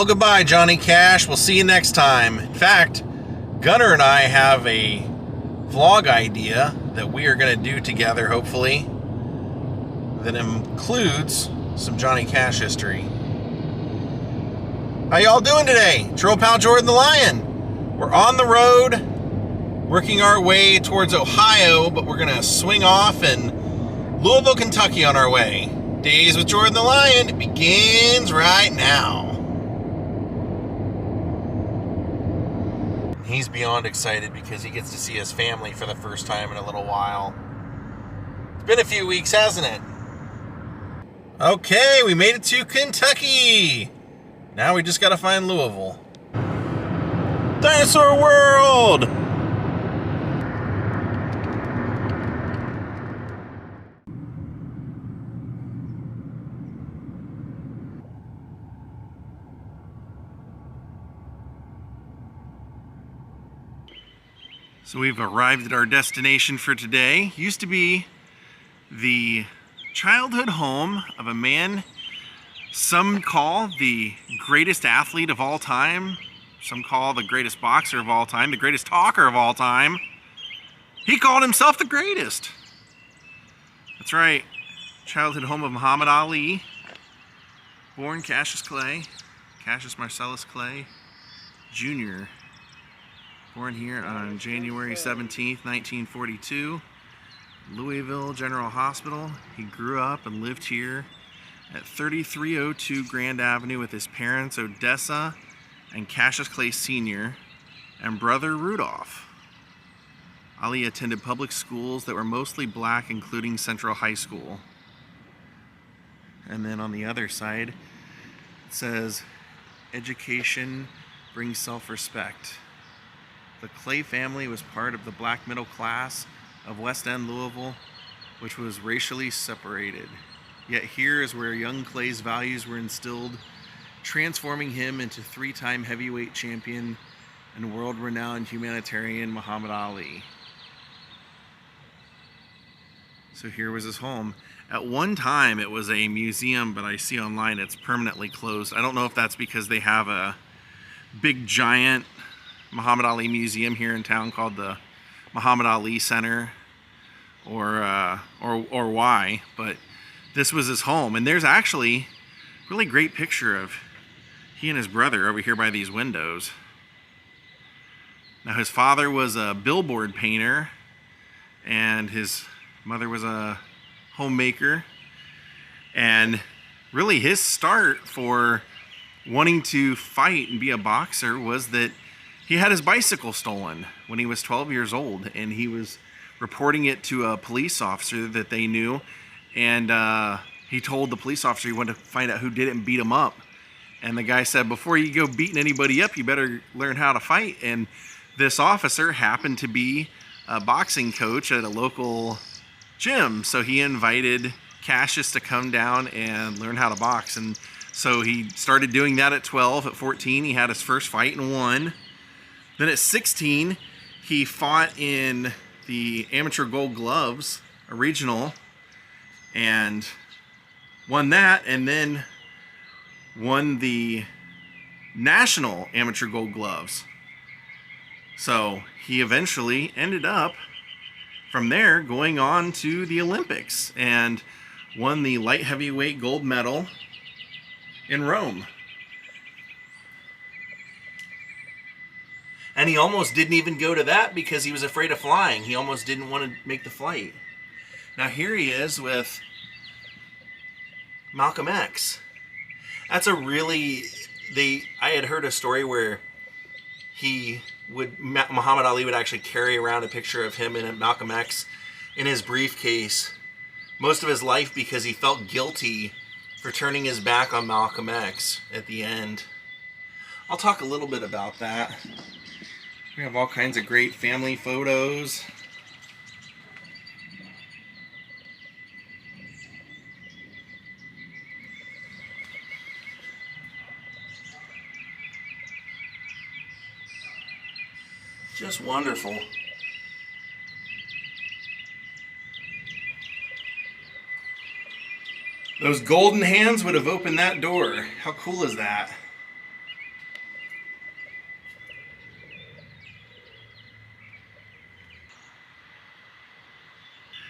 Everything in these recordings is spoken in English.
goodbye, Johnny Cash. We'll see you next time. In fact, Gunnar and I have a vlog idea that we are going to do together, hopefully, that includes some Johnny Cash history. How y'all doing today? It's your old pal Jordan the Lion. We're on the road, working our way towards Ohio, but we're going to swing off in Louisville, Kentucky on our way. Daze with Jordan the Lion begins right now. He's beyond excited because he gets to see his family for the first time in a little while. It's been a few weeks, hasn't it? Okay, we made it to Kentucky. Now we just gotta find Louisville. Dinosaur World! So we've arrived at our destination for today. Used to be the childhood home of a man some call the greatest athlete of all time. Some call the greatest boxer of all time, the greatest talker of all time. He called himself the greatest. That's right. Childhood home of Muhammad Ali. Born Cassius Marcellus Clay Jr. Born here on January 17th, 1942, Louisville General Hospital. He grew up and lived here at 3302 Grand Avenue with his parents, Odessa and Cassius Clay Sr., and brother Rudolph. Ali attended public schools that were mostly black, including Central High School. And then on the other side, it says, education brings self-respect. The Clay family was part of the black middle class of West End Louisville, which was racially separated. Yet here is where young Clay's values were instilled, transforming him into three-time heavyweight champion and world-renowned humanitarian Muhammad Ali. So here was his home. At one time it was a museum, but I see online it's permanently closed. I don't know if that's because they have a big giant Muhammad Ali museum here in town called the Muhammad Ali Center, or why, but this was his home. And there's actually a really great picture of he and his brother over here by these windows. Now his father was a billboard painter and his mother was a homemaker, and really his start for wanting to fight and be a boxer was that he had his bicycle stolen when he was 12 years old, and he was reporting it to a police officer that they knew, and he told the police officer he wanted to find out who did it and beat him up. And the guy said, before you go beating anybody up, you better learn how to fight. And this officer happened to be a boxing coach at a local gym, so he invited Cassius to come down and learn how to box. And so he started doing that at 12. At 14, he had his first fight and won. Then at 16, he fought in the Amateur Gold Gloves, a regional, and won that, and then won the National Amateur Gold Gloves. So he eventually ended up, from there, going on to the Olympics and won the light heavyweight gold medal in Rome. And he almost didn't even go to that because he was afraid of flying. He almost didn't want to make the flight. Now here he is with Malcolm X. That's a really, I had heard a story where Muhammad Ali would actually carry around a picture of him and Malcolm X in his briefcase most of his life because he felt guilty for turning his back on Malcolm X at the end. I'll talk a little bit about that. We have all kinds of great family photos. Just wonderful. Those golden hands would have opened that door. How cool is that?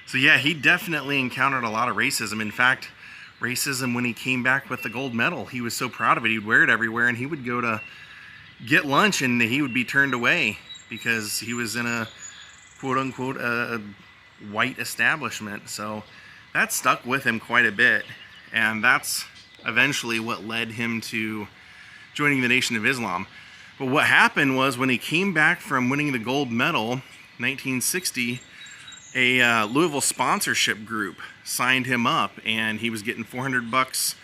So yeah, he definitely encountered a lot of racism. In fact, racism when he came back with the gold medal, he was so proud of it. He'd wear it everywhere, and he would go to get lunch and he would be turned away because he was in a quote unquote a white establishment. So that stuck with him quite a bit, and that's eventually what led him to joining the Nation of Islam. But what happened was, when he came back from winning the gold medal, 1960, a Louisville sponsorship group signed him up, and he was getting $400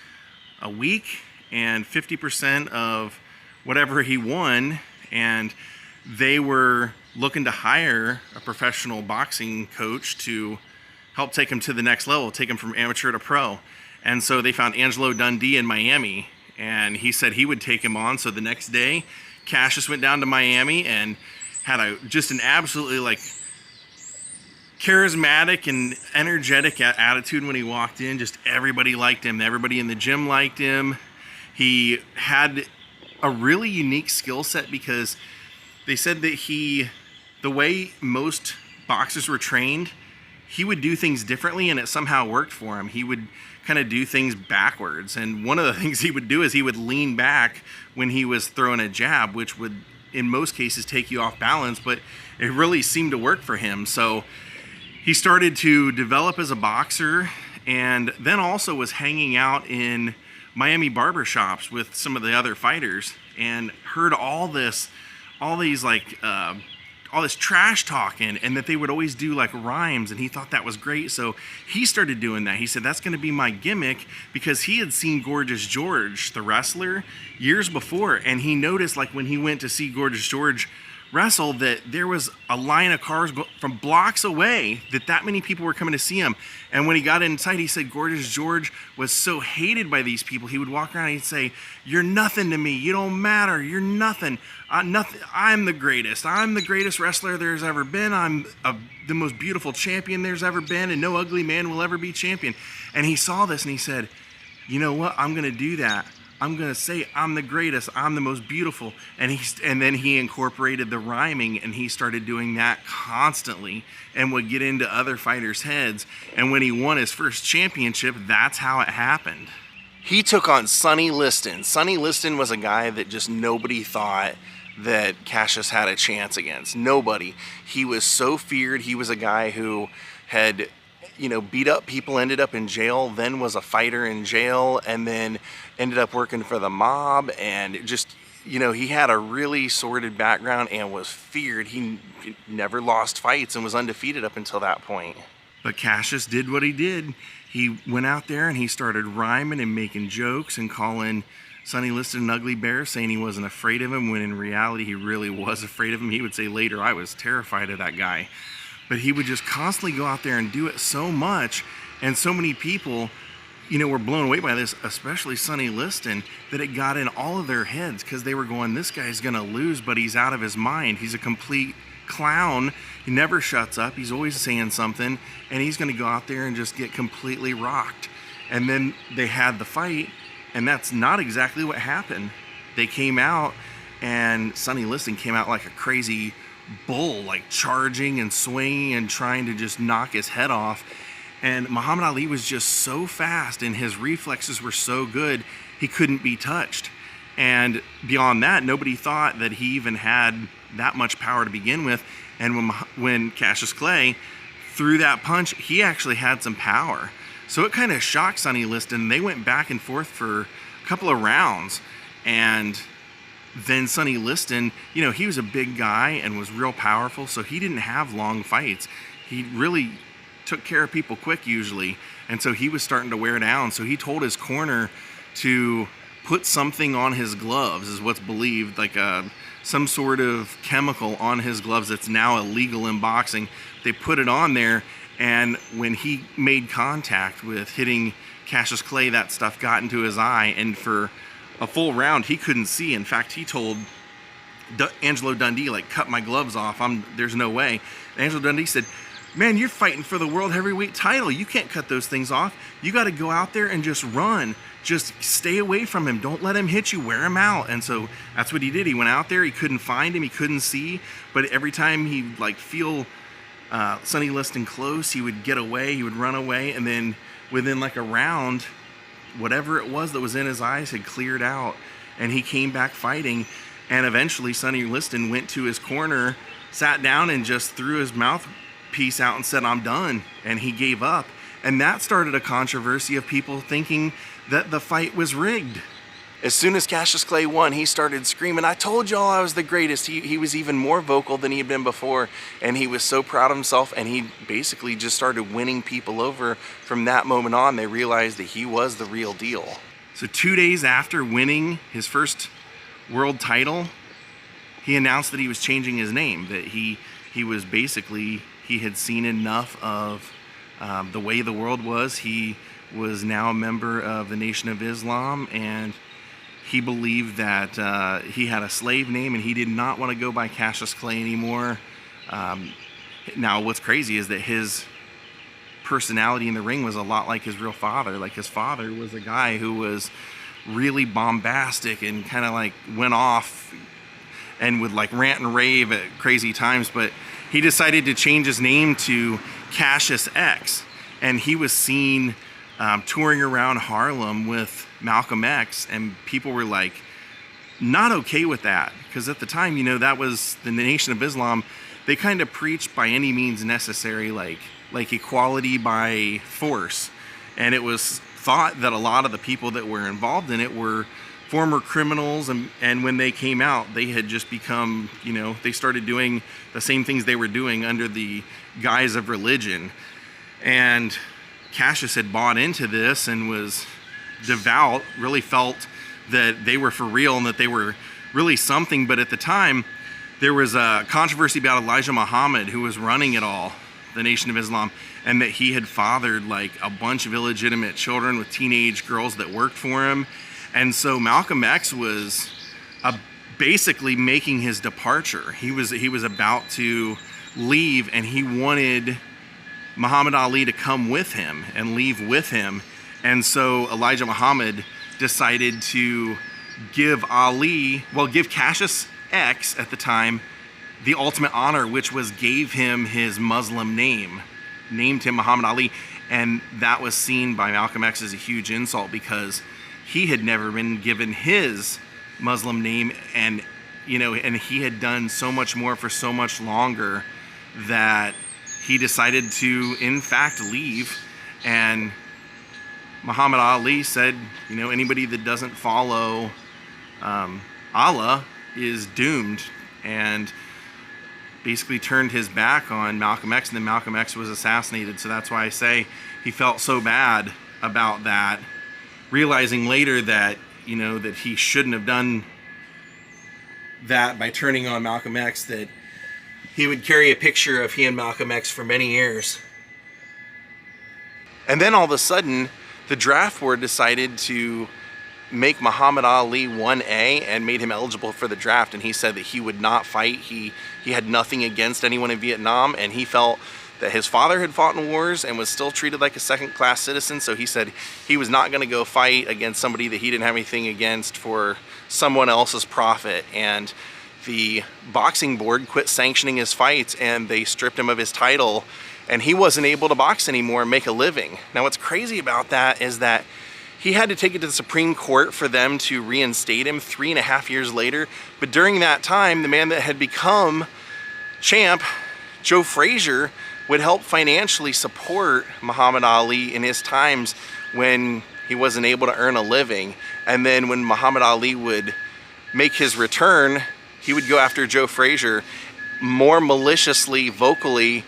a week and 50% of whatever he won, and they were looking to hire a professional boxing coach to help take him to the next level, take him from amateur to pro. And so they found Angelo Dundee in Miami, and he said he would take him on. So the next day, Cassius went down to Miami and had just an absolutely like charismatic and energetic attitude when he walked in. Just everybody liked him. Everybody in the gym liked him. He had a really unique skill set, because they said that the way most boxers were trained, he would do things differently, and it somehow worked for him. He would kind of do things backwards. And one of the things he would do is he would lean back when he was throwing a jab, which would in most cases take you off balance, but it really seemed to work for him. So he started to develop as a boxer, and then also was hanging out in Miami barbershops with some of the other fighters, and heard all this trash talking, and that they would always do like rhymes, and he thought that was great. So he started doing that. He said, that's going to be my gimmick, because he had seen Gorgeous George, the wrestler, years before, and he noticed, like, when he went to see Gorgeous George wrestle, that there was a line of cars from blocks away, that many people were coming to see him. And when he got inside, he said Gorgeous George was so hated by these people. He would walk around and he'd say, "You're nothing to me. You don't matter. You're nothing. I'm the greatest. I'm the greatest wrestler there's ever been. I'm the most beautiful champion there's ever been, and no ugly man will ever be champion." And he saw this and he said, "You know what? I'm going to do that. I'm going to say I'm the greatest. I'm the most beautiful." And then he incorporated the rhyming, and he started doing that constantly, and would get into other fighters' heads. And when he won his first championship, that's how it happened. He took on Sunny Liston. Sunny Liston was a guy that just nobody thought that Cassius had a chance against. Nobody. He was so feared. He was a guy who had, beat up people, ended up in jail, then was a fighter in jail, and then ended up working for the mob, and just, he had a really sordid background and was feared. He never lost fights and was undefeated up until that point. But Cassius did what he did. He went out there and he started rhyming and making jokes and calling Sunny Liston an ugly bear, saying he wasn't afraid of him, when in reality he really was afraid of him. He would say later, "I was terrified of that guy." But he would just constantly go out there and do it so much, and so many people, were blown away by this, especially Sunny Liston, that it got in all of their heads, because they were going, "This guy's gonna lose, but he's out of his mind. He's a complete clown. He never shuts up. He's always saying something, and he's gonna go out there and just get completely rocked." And then they had the fight, and that's not exactly what happened. They came out, and Sunny Liston came out like a crazy bull, like charging and swinging and trying to just knock his head off. And Muhammad Ali was just so fast, and his reflexes were so good, he couldn't be touched. And beyond that, nobody thought that he even had that much power to begin with. And when Cassius Clay threw that punch, he actually had some power. So it kind of shocked Sunny Liston. They went back and forth for a couple of rounds, and then Sunny Liston, he was a big guy and was real powerful, so he didn't have long fights. He really took care of people quick usually, and so he was starting to wear down. So he told his corner to put something on his gloves, is what's believed, like some sort of chemical on his gloves that's now illegal in boxing. They put it on there, and when he made contact with hitting Cassius Clay, that stuff got into his eye, and for a full round he couldn't see. In fact, he told Angelo Dundee, like, "Cut my gloves off. There's no way." And Angelo Dundee said, "Man, you're fighting for the world heavyweight title. You can't cut those things off. You got to go out there and just run. Just stay away from him. Don't let him hit you. Wear him out." And so that's what he did. He went out there. He couldn't find him. He couldn't see. But every time he'd feel Sunny Liston close, he would get away, he would run away, and then within like a round, whatever it was that was in his eyes had cleared out, and he came back fighting. And eventually Sunny Liston went to his corner, sat down, and just threw his mouthpiece out and said, "I'm done," and he gave up. And that started a controversy of people thinking that the fight was rigged. As soon as Cassius Clay won, he started screaming, "I told y'all I was the greatest." He was even more vocal than he had been before, and he was so proud of himself, and he basically just started winning people over. From that moment on, they realized that he was the real deal. So 2 days after winning his first world title, he announced that he was changing his name, that he was basically, he had seen enough of the way the world was. He was now a member of the Nation of Islam, and he believed that he had a slave name, and he did not want to go by Cassius Clay anymore. Now, what's crazy is that his personality in the ring was a lot like his real father. Like, his father was a guy who was really bombastic and kind of like went off and would like rant and rave at crazy times, but he decided to change his name to Cassius X, and he was seen touring around Harlem with Malcolm X, and people were like not okay with that, because at the time, you know, that was the Nation of Islam. They kind of preached by any means necessary, like equality by force, and it was thought that a lot of the people that were involved in it were former criminals, and when they came out, they had just become, you know, they started doing the same things they were doing under the guise of religion. And Cassius had bought into this and was devout, really felt that they were for real and that they were really something. But at the time, there was a controversy about Elijah Muhammad, who was running it all, the Nation of Islam, and that he had fathered like a bunch of illegitimate children with teenage girls that worked for him. And so Malcolm X was basically making his departure. He was about to leave, and he wanted Muhammad Ali to come with him and leave with him. And so Elijah Muhammad decided to give Cassius X at the time the ultimate honor, which was gave him his Muslim name, named him Muhammad Ali. And that was seen by Malcolm X as a huge insult, because he had never been given his Muslim name, and you know, and he had done so much more for so much longer that he decided to in fact leave. And Muhammad Ali said, you know, anybody that doesn't follow Allah is doomed, and basically turned his back on Malcolm X, and then Malcolm X was assassinated. So that's why I say he felt so bad about that, realizing later that, you know, that he shouldn't have done that by turning on Malcolm X, that he would carry a picture of he and Malcolm X for many years. And then all of a sudden, the draft board decided to make Muhammad Ali 1A and made him eligible for the draft, and he said that he would not fight. He had nothing against anyone in Vietnam, and he felt that his father had fought in wars and was still treated like a second-class citizen, so he said he was not going to go fight against somebody that he didn't have anything against for someone else's profit. And the boxing board quit sanctioning his fights, and they stripped him of his title, and he wasn't able to box anymore and make a living. Now, what's crazy about that is that he had to take it to the Supreme Court for them to reinstate him 3.5 years later. But during that time, the man that had become champ, Joe Frazier, would help financially support Muhammad Ali in his times when he wasn't able to earn a living. And then when Muhammad Ali would make his return, he would go after Joe Frazier more maliciously, vocally,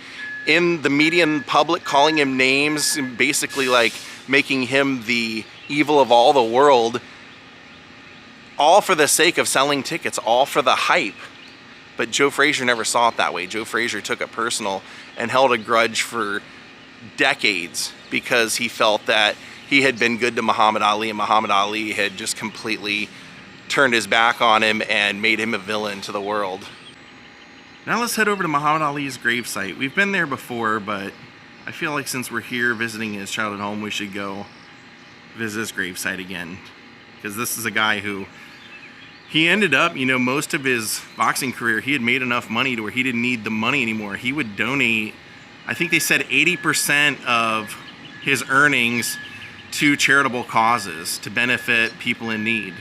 in the media and public, calling him names, and basically like making him the evil of all the world, all for the sake of selling tickets, all for the hype. But Joe Frazier never saw it that way. Joe Frazier took it personal and held a grudge for decades, because he felt that he had been good to Muhammad Ali, and Muhammad Ali had just completely turned his back on him and made him a villain to the world. Now let's head over to Muhammad Ali's gravesite. We've been there before, but I feel like since we're here visiting his childhood home, we should go visit his gravesite again, because this is a guy who, he ended up, you know, most of his boxing career, he had made enough money to where he didn't need the money anymore. He would donate I think they said 80% of his earnings to charitable causes to benefit people in need.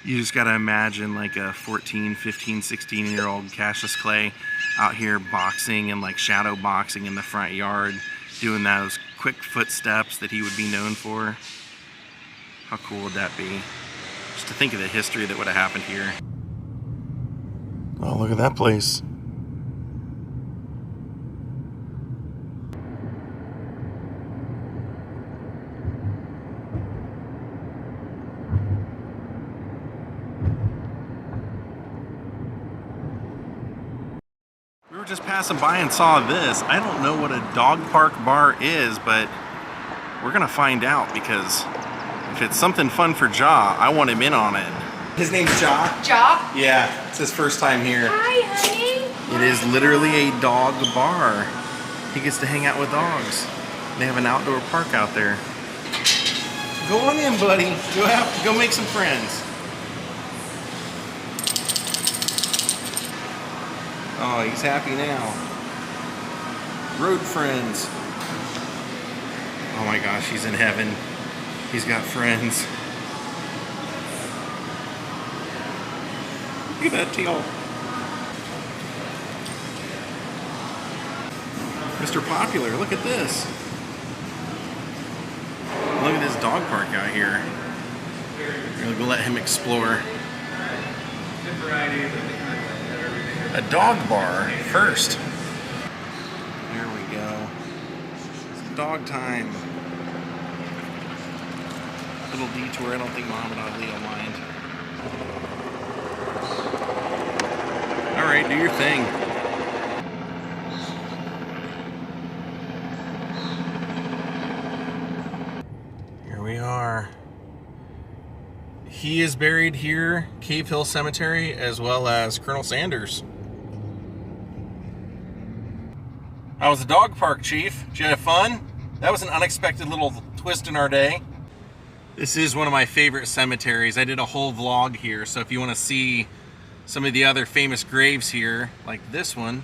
You just gotta imagine like a 14, 15, 16-year-old Cassius Clay out here boxing and like shadow boxing in the front yard, doing those quick footsteps that he would be known for. How cool would that be? Just to think of the history that would have happened here. Oh, look at that place. We were just passing by and saw this. I don't know what a dog park bar is, but we're gonna find out, because if it's something fun for Ja, I want him in on it. His name's Ja? Ja? Yeah, it's his first time here. Hi, honey. It is literally a dog bar. He gets to hang out with dogs. They have an outdoor park out there. Go on in, buddy. Go make some friends. Oh, he's happy now. Road friends. Oh my gosh, he's in heaven. He's got friends. Look at that tail. Mr. Popular, look at this. Look at this dog park out here. We're gonna go let him explore. A dog bar first. There we go. It's dog time. Little detour. I don't think Muhammad Ali will mind. All right, do your thing. Here we are. He is buried here, Cave Hill Cemetery, as well as Colonel Sanders. How was the dog park, Chief? Did you have fun? That was an unexpected little twist in our day. This is one of my favorite cemeteries. I did a whole vlog here, so if you want to see some of the other famous graves here, like this one,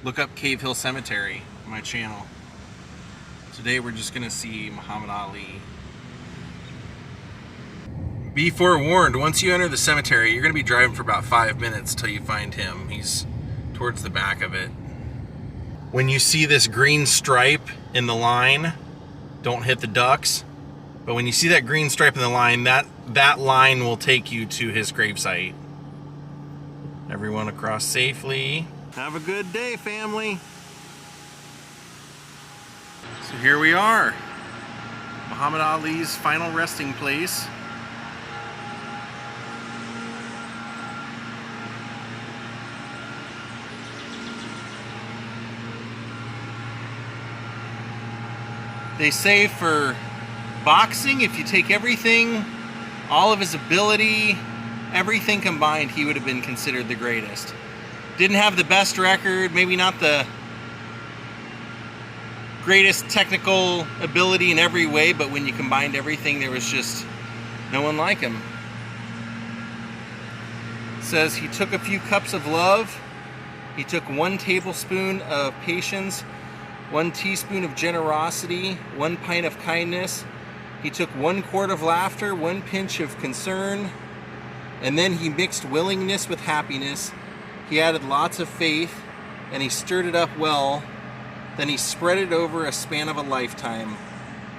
look up Cave Hill Cemetery on my channel. Today we're just going to see Muhammad Ali. Be forewarned, once you enter the cemetery, you're going to be driving for about 5 minutes till you find him. He's towards the back of it. When you see this green stripe in the line, don't hit the ducks. But when you see that green stripe in the line, that line will take you to his gravesite. Everyone across safely. Have a good day, family. So here we are. Muhammad Ali's final resting place. They say for boxing, if you take everything, all of his ability, everything combined, he would have been considered the greatest. Didn't have the best record, maybe not the greatest technical ability in every way, but when you combined everything, there was just no one like him. It says he took a few cups of love, he took 1 tablespoon of patience, 1 teaspoon of generosity, 1 pint of kindness. He took 1 quart of laughter, 1 pinch of concern, and then he mixed willingness with happiness. He added lots of faith, and he stirred it up well. Then he spread it over a span of a lifetime,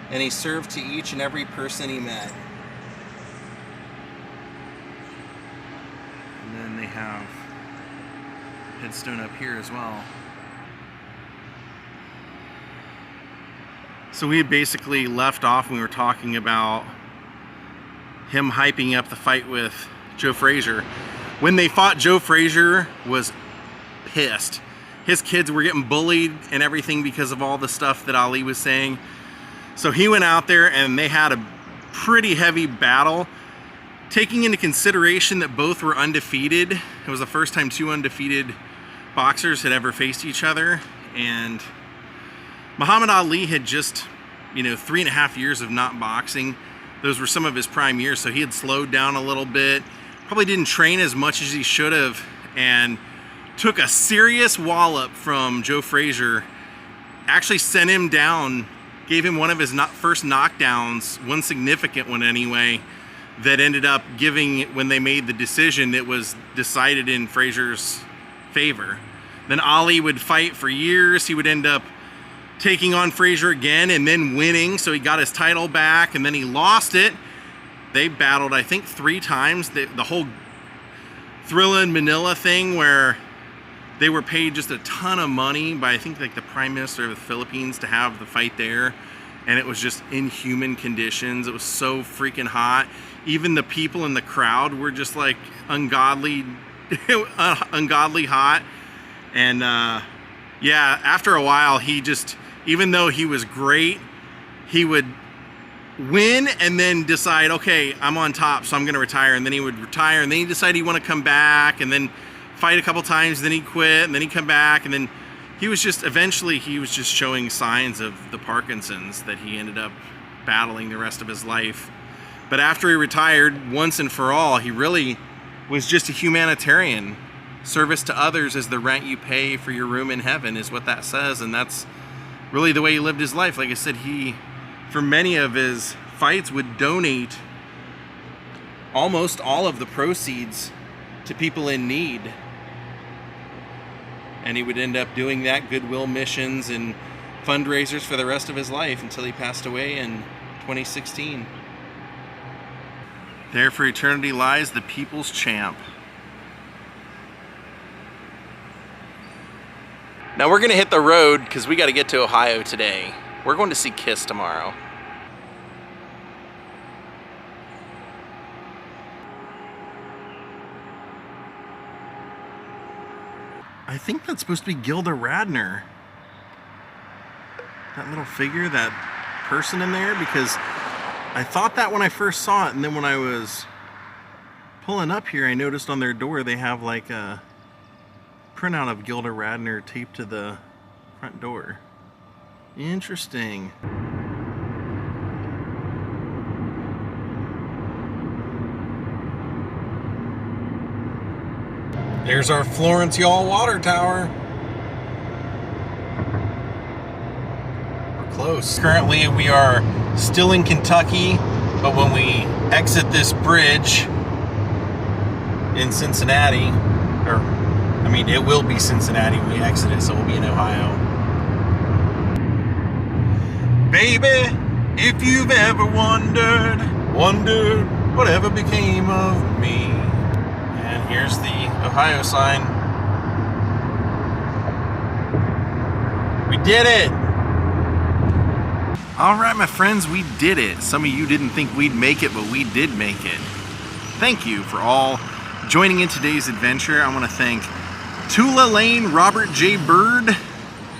and he served to each and every person he met. And then they have a headstone up here as well. So we had basically left off when we were talking about him hyping up the fight with Joe Frazier. When they fought, Joe Frazier was pissed. His kids were getting bullied and everything because of all the stuff that Ali was saying. So he went out there and they had a pretty heavy battle. Taking into consideration that both were undefeated, it was the first time 2 undefeated boxers had ever faced each other. And Muhammad Ali had just, 3.5 years of not boxing. Those were some of his prime years, so he had slowed down a little bit. Probably didn't train as much as he should have, and took a serious wallop from Joe Frazier, actually sent him down, gave him one of his first knockdowns, one significant one anyway, that ended up giving, when they made the decision, it was decided in Frazier's favor. Then Ali would fight for years. He would end up taking on Frazier again and then winning, so he got his title back, and then he lost it. They battled, I think, 3 times. The whole Thrilla in Manila thing, where they were paid just a ton of money by, I think, like the Prime Minister of the Philippines to have the fight there, and it was just inhuman conditions. It was so freaking hot. Even the people in the crowd were just like ungodly hot. And yeah, after a while, he just, even though he was great, he would win and then decide, okay, I'm on top, so I'm going to retire. And then he would retire, and then he'd decide he'd want to come back, and then fight a couple times, then he'd quit, and then he'd come back, and then he was just, eventually he was just showing signs of the Parkinson's that he ended up battling the rest of his life. But after he retired, once and for all, he really was just a humanitarian. Service to others is the rent you pay for your room in heaven, is what that says, and that's really the way he lived his life. Like I said, he, for many of his fights, would donate almost all of the proceeds to people in need. And he would end up doing that, goodwill missions and fundraisers for the rest of his life until he passed away in 2016. There for eternity lies the people's champ. Now we're gonna hit the road because we gotta get to Ohio today. We're going to see Kiss tomorrow. I think that's supposed to be Gilda Radner. That little figure, that person in there, because I thought that when I first saw it, and then when I was pulling up here, I noticed on their door they have like a printout of Gilda Radner taped to the front door. Interesting. There's our Florence KY water tower. We're close. Currently we are still in Kentucky, but when we exit this bridge in Cincinnati, or I mean, it will be Cincinnati when we exit it, so we'll be in Ohio. Baby, if you've ever wondered whatever became of me. And here's the Ohio sign. We did it! Alright, my friends, we did it. Some of you didn't think we'd make it, but we did make it. Thank you for all joining in today's adventure. I want to thank Tula Lane, Robert J. Bird,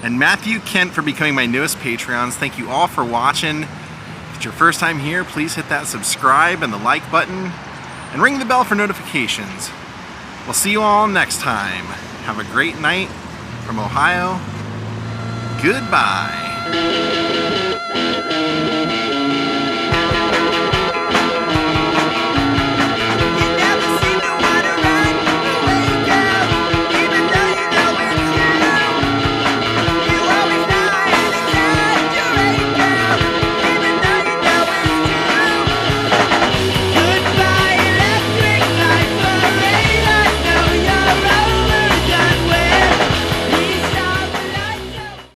and Matthew Kent for becoming my newest Patreons. Thank you all for watching. If it's your first time here, please hit that subscribe and the like button, and ring the bell for notifications. We'll see you all next time. Have a great night from Ohio. Goodbye.